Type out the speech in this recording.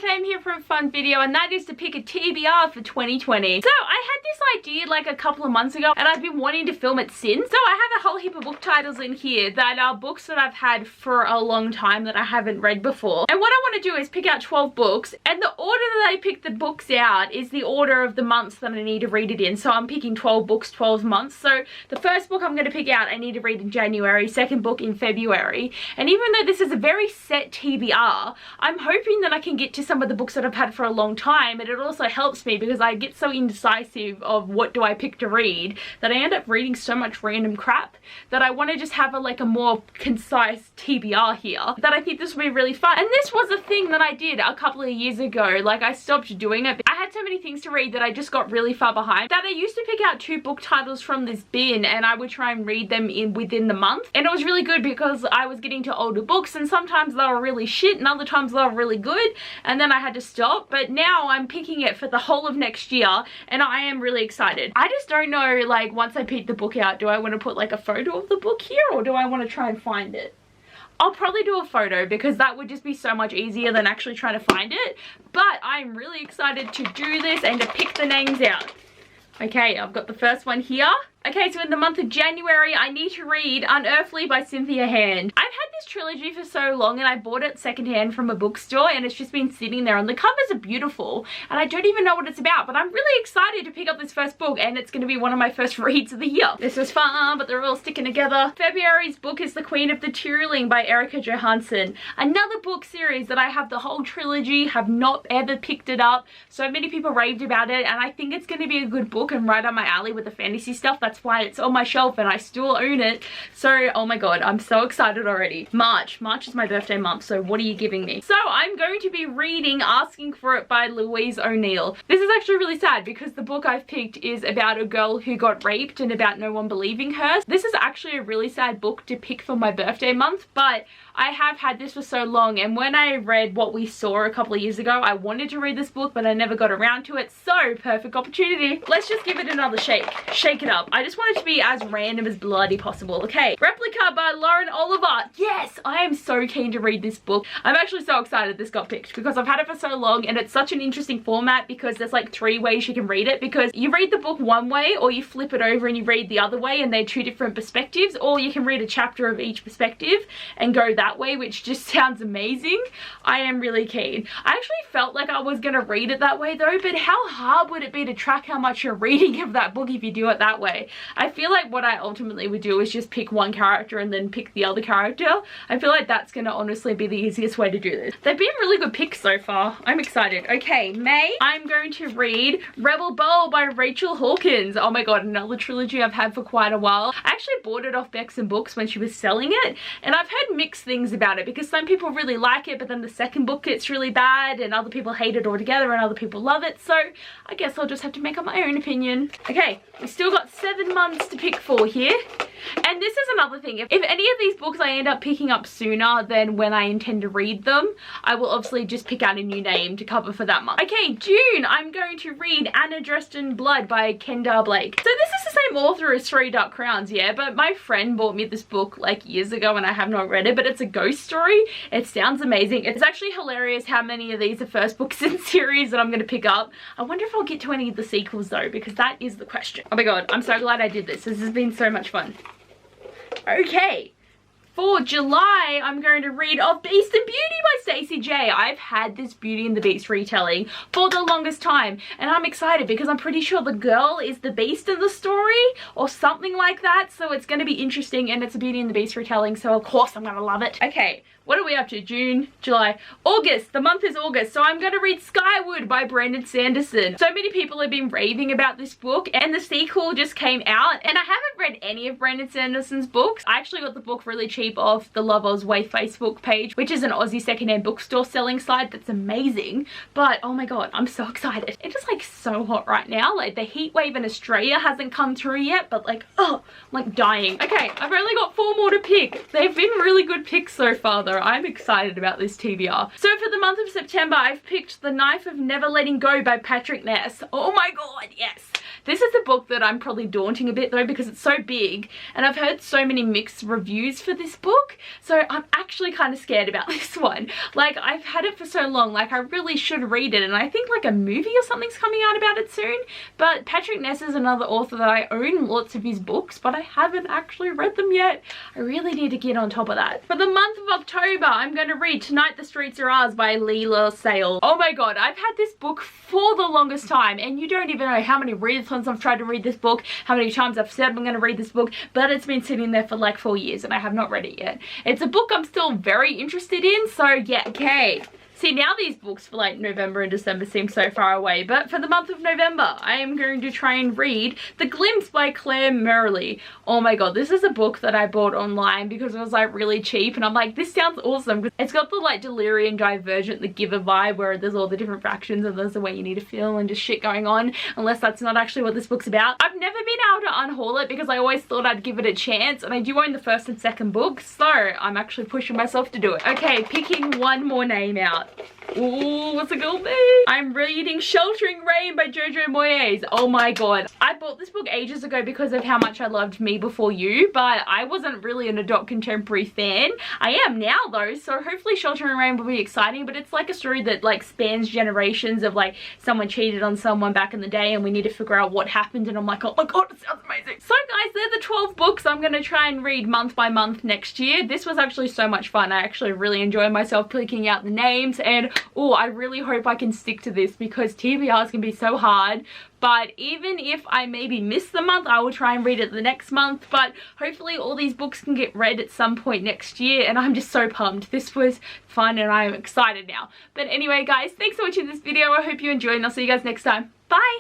Cam here for a fun video, and that is to pick a TBR for 2020. So I had this idea like a couple of months ago and I've been wanting to film it since. So I have a whole heap of book titles in here that are books that I've had for a long time that I haven't read before. And what I want to do is pick out 12 books, and the order that I pick the books out is the order of the months that I need to read it in. So I'm picking 12 books, 12 months. So the first book I'm going to pick out I need to read in January, second book in February. And even though this is a very set TBR, I'm hoping that I can get to some of the books that I've had for a long time, and it also helps me because I get so indecisive of what do I pick to read that I end up reading so much random crap that I want to just have a more concise TBR here, that I think this will be really fun. And this was a thing that I did a couple of years ago. Like, I stopped doing it. I had so many things to read that I just got really far behind that I used to pick out 2 book titles from this bin and I would try and read them within the month, and it was really good because I was getting to older books and sometimes they were really shit and other times they were really good, and then I had to stop. But now I'm picking it for the whole of next year and I am really excited. I just don't know, like, once I pick the book out, do I want to put like a photo of the book here or do I want to try and find it? I'll probably do a photo because that would just be so much easier than actually trying to find it. But I'm really excited to do this and to pick the names out. Okay, I've got the first one here. Okay, so in the month of January, I need to read Unearthly by Cynthia Hand. I've had this trilogy for so long and I bought it secondhand from a bookstore and it's just been sitting there, and the covers are beautiful and I don't even know what it's about, but I'm really excited to pick up this first book and it's going to be one of my first reads of the year. This was fun, but they're all sticking together. February's book is The Queen of the Tearling by Erica Johansson. Another book series that I have the whole trilogy, have not ever picked it up. So many people raved about it and I think it's going to be a good book and right on my alley with the fantasy stuff. That's why it's on my shelf and I still own it. So, oh my god, I'm so excited already. March is my birthday month, so what are you giving me? So I'm going to be reading Asking for It by Louise O'Neill. This is actually really sad because the book I've picked is about a girl who got raped and about no one believing her. This is actually a really sad book to pick for my birthday month, but I have had this for so long, and when I read What We Saw a couple of years ago, I wanted to read this book but I never got around to it, so perfect opportunity. Let's just give it another shake. Shake it up. I just want it to be as random as bloody possible. Okay, Replica by Lauren Oliver. Yes, I am so keen to read this book. I'm actually so excited this got picked because I've had it for so long and it's such an interesting format because there's like 3 ways you can read it, because you read the book one way or you flip it over and you read the other way and they're 2 different perspectives, or you can read a chapter of each perspective and go that way, which just sounds amazing. I am really keen. I actually felt like I was gonna read it that way though, but how hard would it be to track how much you're reading of that book if you do it that way? I feel like what I ultimately would do is just pick one character and then pick the other character. I feel like that's gonna honestly be the easiest way to do this. They've been really good picks so far. I'm excited. Okay, May, I'm going to read Rebel Bowl by Rachel Hawkins. Oh my god, another trilogy I've had for quite a while. I actually bought it off Bex and Books when she was selling it, and I've heard mixed things about it because some people really like it, but then the second book gets really bad and other people hate it altogether and other people love it. So I guess I'll just have to make up my own opinion. Okay, we still got 7 months to pick for here. And this is another thing, if any of these books I end up picking up sooner than when I intend to read them, I will obviously just pick out a new name to cover for that month. Okay, June, I'm going to read Anna Dressed in Blood by Kendar Blake. So this is the same author as 3 Dark Crowns, yeah, but my friend bought me this book like years ago and I have not read it, but it's a ghost story. It sounds amazing. It's actually hilarious how many of these are first books in series that I'm going to pick up. I wonder if I'll get to any of the sequels though, because that is the question. Oh my god, I'm so glad I did this. This has been so much fun. Okay, for July, I'm going to read Of Beast and Beauty by Stacey J. I've had this Beauty and the Beast retelling for the longest time, and I'm excited because I'm pretty sure the girl is the beast in the story or something like that, so it's going to be interesting, and it's a Beauty and the Beast retelling, so of course I'm going to love it. Okay, what are we up to? June, July, August. The month is August, so I'm going to read Skywood by Brandon Sanderson. So many people have been raving about this book, and the sequel just came out, and I haven't read any of Brandon Sanderson's books. I actually got the book really cheap off the Love Oz Way Facebook page, which is an Aussie secondhand bookstore selling site that's amazing. But oh my god, I'm so excited. It is like so hot right now. Like the heat wave in Australia hasn't come through yet, but like, oh, I'm like dying. Okay, I've only got 4 more to pick. They've been really good picks so far though. I'm excited about this TBR. So for the month of September, I've picked The Knife of Never Letting Go by Patrick Ness. Oh my god, yes! This is a book that I'm probably daunting a bit though because it's so big and I've heard so many mixed reviews for this book, so I'm actually kind of scared about this one. Like, I've had it for so long, like I really should read it, and I think like a movie or something's coming out about it soon. But Patrick Ness is another author that I own lots of his books, but I haven't actually read them yet. I really need to get on top of that. For the month of October, I'm going to read Tonight the Streets Are Ours by Leila Sale. Oh my god, I've had this book for the longest time, and you don't even know how many readathons I've tried to read this book, how many times I've said I'm going to read this book, but it's been sitting there for like 4 years and I have not read it yet. It's a book I'm still very interested in, so yeah, okay. See, now these books for like November and December seem so far away, but for the month of November, I am going to try and read The Glimpse by Claire Merrily. Oh my god, this is a book that I bought online because it was like really cheap, and I'm like, this sounds awesome. It's got the like Delirium Divergent, The Giver vibe, where there's all the different factions and there's the way you need to feel and just shit going on, unless that's not actually what this book's about. I've never been able to unhaul it because I always thought I'd give it a chance, and I do own the first and second book, so I'm actually pushing myself to do it. Okay, picking one more name out. Ooh, what's it called? I'm reading Sheltering Rain by Jojo Moyes. Oh my god. I bought this book ages ago because of how much I loved Me Before You, but I wasn't really an adult contemporary fan. I am now though, so hopefully Sheltering Rain will be exciting, but it's like a story that like spans generations of like someone cheated on someone back in the day and we need to figure out what happened, and I'm like, oh my god, it sounds amazing. So guys, they're the 12 books I'm going to try and read month by month next year. This was actually so much fun. I actually really enjoyed myself picking out the names, and oh, I really hope I can stick to this because TBRs can be so hard. But even if I maybe miss the month, I will try and read it the next month. But hopefully all these books can get read at some point next year, and I'm just so pumped. This was fun and I am excited now. But anyway guys, thanks for watching this video. I hope you enjoyed, and I'll see you guys next time. Bye!